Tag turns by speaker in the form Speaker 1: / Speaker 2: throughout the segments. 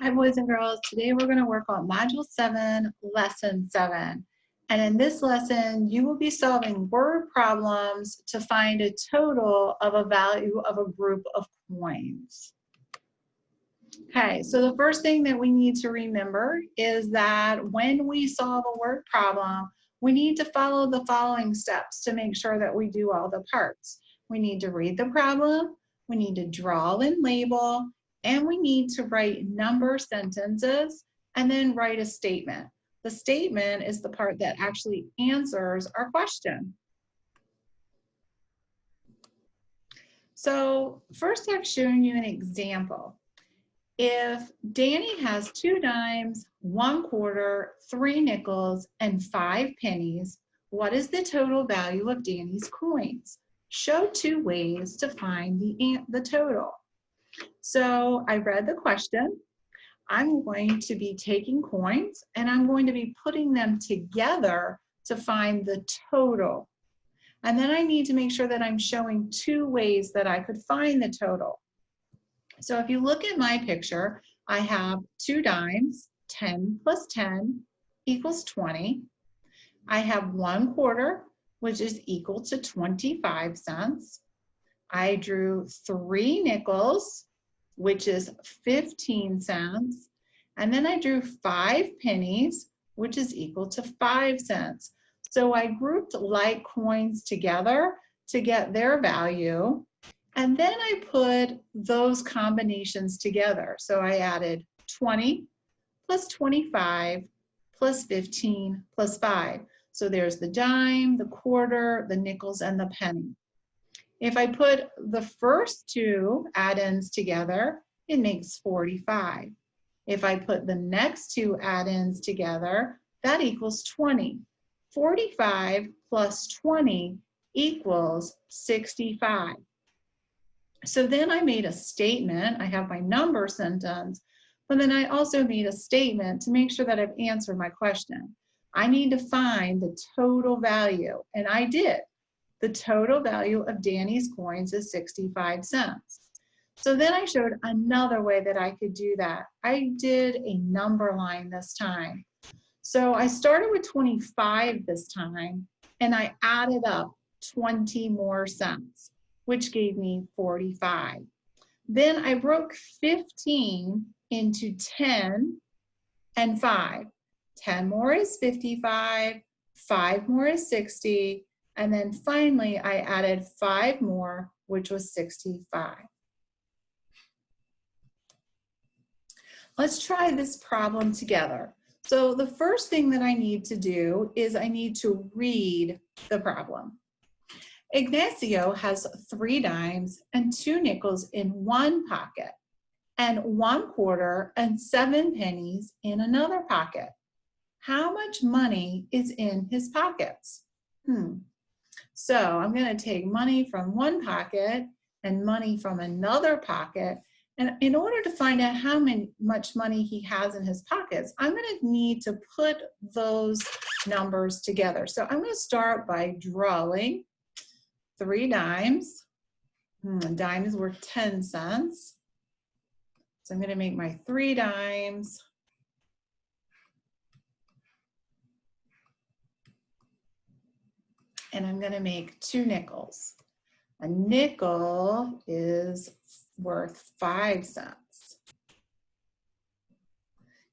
Speaker 1: Hi, boys and girls. Today we're going to work on Module 7, Lesson 7. And in this lesson, you will be solving word problems to find a total of a value of a group of coins. Okay, so the first thing that we need to remember is that when we solve a word problem, we need to follow the following steps to make sure that we do all the parts. We need to read the problem, we need to draw and label, and we need to write number sentences and then write a statement. The statement is the part that actually answers our question. So first I've shown you an example. If Danny has 2 dimes, 1 quarter, 3 nickels, and 5 pennies, what is the total value of Danny's coins? Show 2 ways to find the total. So I read the question. I'm going to be taking coins and I'm going to be putting them together to find the total. And then I need to make sure that I'm showing 2 ways that I could find the total. So if you look at my picture, I have 2 dimes, 10 plus 10 equals 20. I have 1 quarter, which is equal to 25 cents. I drew 3 nickels, which is 15 cents. And then I drew 5 pennies, which is equal to 5 cents. So I grouped like coins together to get their value. And then I put those combinations together. So I added 20 plus 25 plus 15 plus 5. So there's the dime, the quarter, the nickels, and the penny. If I put the first 2 add-ins together, it makes 45. If I put the next 2 add-ins together, that equals 20. 45 plus 20 equals 65. So then I made a statement. I have my number sentence, but then I also made a statement to make sure that I've answered my question. I need to find the total value, and I did. The total value of Danny's coins is 65 cents. So then I showed another way that I could do that. I did a number line this time. So I started with 25 this time, and I added up 20 more cents, which gave me 45. Then I broke 15 into 10 and 5. 10 more is 55, 5 more is 60, and then finally I added 5 more, which was 65. Let's try this problem together. So the first thing that I need to do is I need to read the problem. Ignacio has 3 dimes and 2 nickels in one pocket and 1 quarter and 7 pennies in another pocket. How much money is in his pockets? So I'm going to take money from one pocket and money from another pocket. And in order to find out how much money he has in his pockets, I'm going to need to put those numbers together. So I'm going to start by drawing 3 dimes. A dime is worth 10 cents. So I'm going to make my 3 dimes. And I'm going to make 2 nickels. A nickel is worth 5 cents.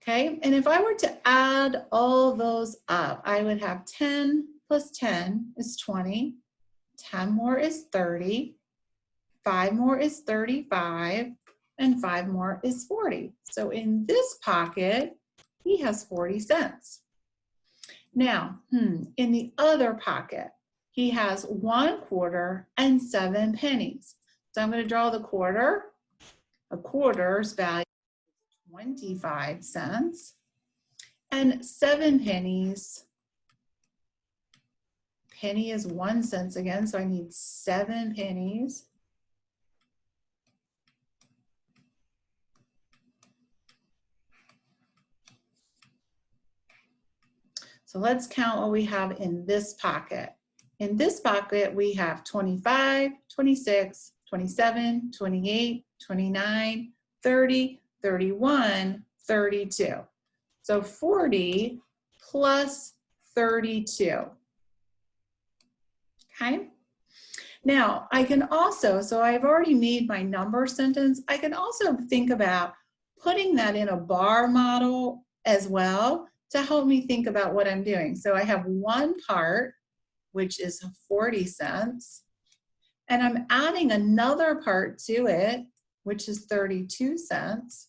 Speaker 1: Okay, and if I were to add all those up, I would have 10 plus 10 is 20, 10 more is 30, 5 more is 35, and 5 more is 40. So in this pocket, he has 40 cents. Now, in the other pocket, he has 1 quarter and 7 pennies. So I'm going to draw the quarter. A quarter's value is 25 cents. And 7 pennies. Penny is 1 cent again, so I need 7 pennies. So let's count what we have in this pocket. In this pocket, we have 25, 26, 27, 28, 29, 30, 31, 32. So 40 plus 32. Okay. Now I can also, so I've already made my number sentence. I can also think about putting that in a bar model as well to help me think about what I'm doing. So I have one part, which is 40 cents, and I'm adding another part to it, which is 32 cents.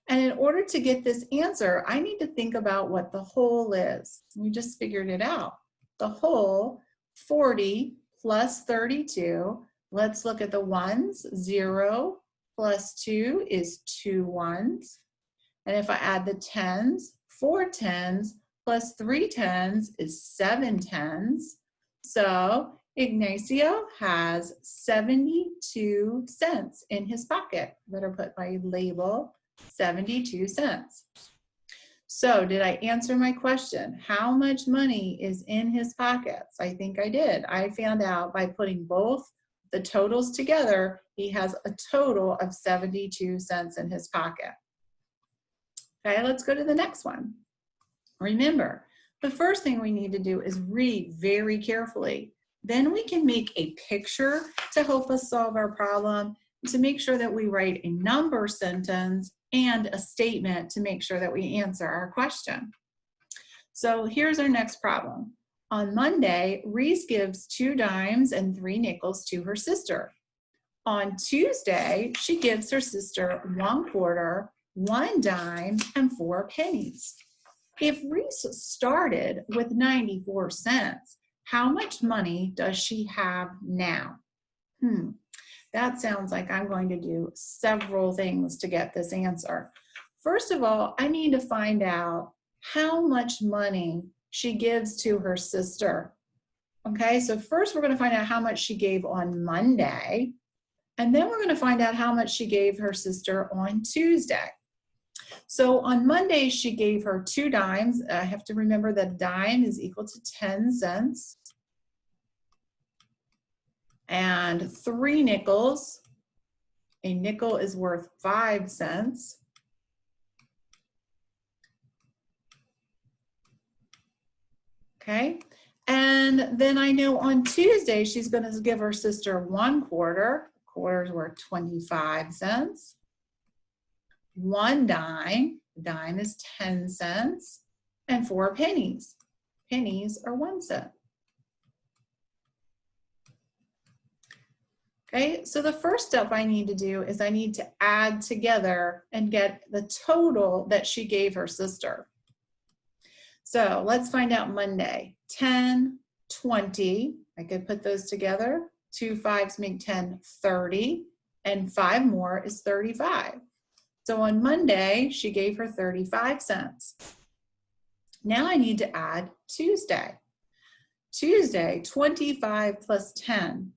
Speaker 1: And in order to get this answer, I need to think about what the whole is. We just figured it out. The whole, 40 plus 32. Let's look at the ones. 0 plus 2 is 2 ones. And if I add the tens, 4 tens plus 3 tens is 7 tens. So Ignacio has 72 cents in his pocket. Better put my label, 72 cents. So did I answer my question? How much money is in his pockets? I think I did. I found out by putting both the totals together, he has a total of 72 cents in his pocket. Okay, let's go to the next one. Remember, the first thing we need to do is read very carefully. Then we can make a picture to help us solve our problem, to make sure that we write a number sentence and a statement to make sure that we answer our question. So here's our next problem. On Monday, Reese gives 2 dimes and 3 nickels to her sister. On Tuesday, she gives her sister 1 quarter, 1 dime, and 4 pennies. If Reese started with 94 cents, how much money does she have now? That sounds like I'm going to do several things to get this answer. First of all, I need to find out how much money she gives to her sister. Okay, so first we're going to find out how much she gave on Monday, and then we're going to find out how much she gave her sister on Tuesday. So on Monday, she gave her 2 dimes. I have to remember that a dime is equal to 10 cents. And 3 nickels. A nickel is worth 5 cents. Okay, and then I know on Tuesday, she's going to give her sister 1 quarter. Quarters worth 25 cents. 1 dime, a dime is 10 cents, and 4 pennies. Pennies are 1 cent. Okay, so the first step I need to do is I need to add together and get the total that she gave her sister. So let's find out Monday. 10, 20, I could put those together. 2 5s make 10, 30, and 5 more is 35. So on Monday, she gave her 35 cents. Now I need to add Tuesday. Tuesday, 25 plus 10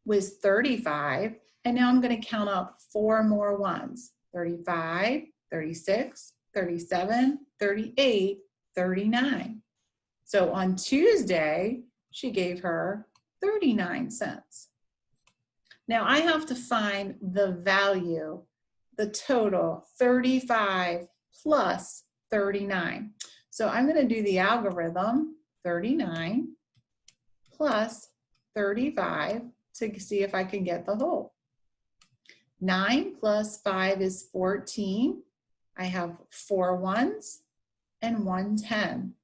Speaker 1: was 35, and now I'm going to count up 4 more ones. 35, 36, 37, 38, 39. So on Tuesday, she gave her 39 cents. Now I have to find the value, the total, 35 plus 39. So I'm going to do the algorithm, 39 plus 35, to see if I can get the whole. 9 plus 5 is 14. I have 4 ones and 1 10.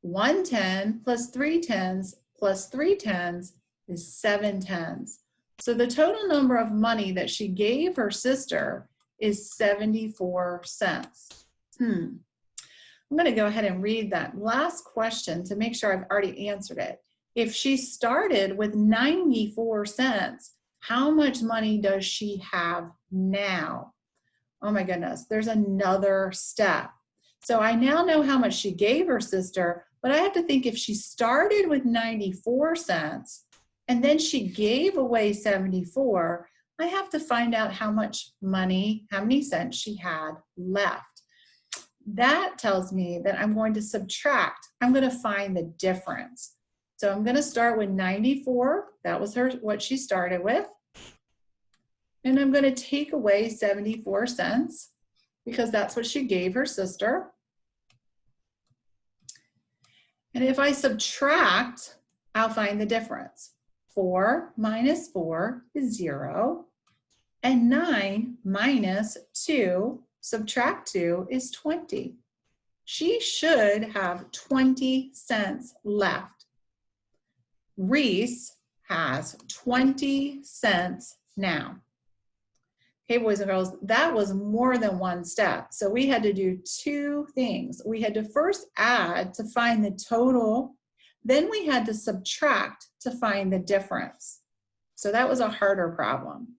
Speaker 1: 1 10 plus 3 tens plus 3 tens is 7 tens. So the total number of money that she gave her sister is 74 cents. I'm going to go ahead and read that last question to make sure I've already answered it. If she started with 94 cents, how much money does she have now? Oh my goodness, there's another step. So I now know how much she gave her sister, but I have to think if she started with 94 cents and then she gave away 74, I have to find out how much money, how many cents she had left. That tells me that I'm going to subtract. I'm going to find the difference. So I'm going to start with 94. That was what she started with. And I'm going to take away 74 cents. because that's what she gave her sister. And if I subtract, I'll find the difference. 4 minus 4 is 0. And 9 minus 2, subtract 2, is 20. She should have 20 cents left. Reese has 20 cents now. Okay, boys and girls, that was more than one step. So we had to do two things. We had to first add to find the total, then we had to subtract to find the difference. So that was a harder problem.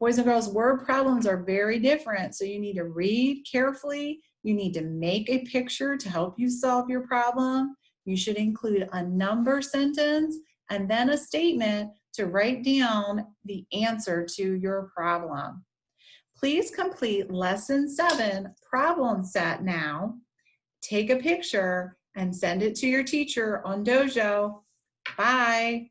Speaker 1: Boys and girls, word problems are very different, so you need to read carefully. You need to make a picture to help you solve your problem. You should include a number sentence and then a statement to write down the answer to your problem. Please complete lesson 7 problem set now. Take a picture and send it to your teacher on Dojo. Bye.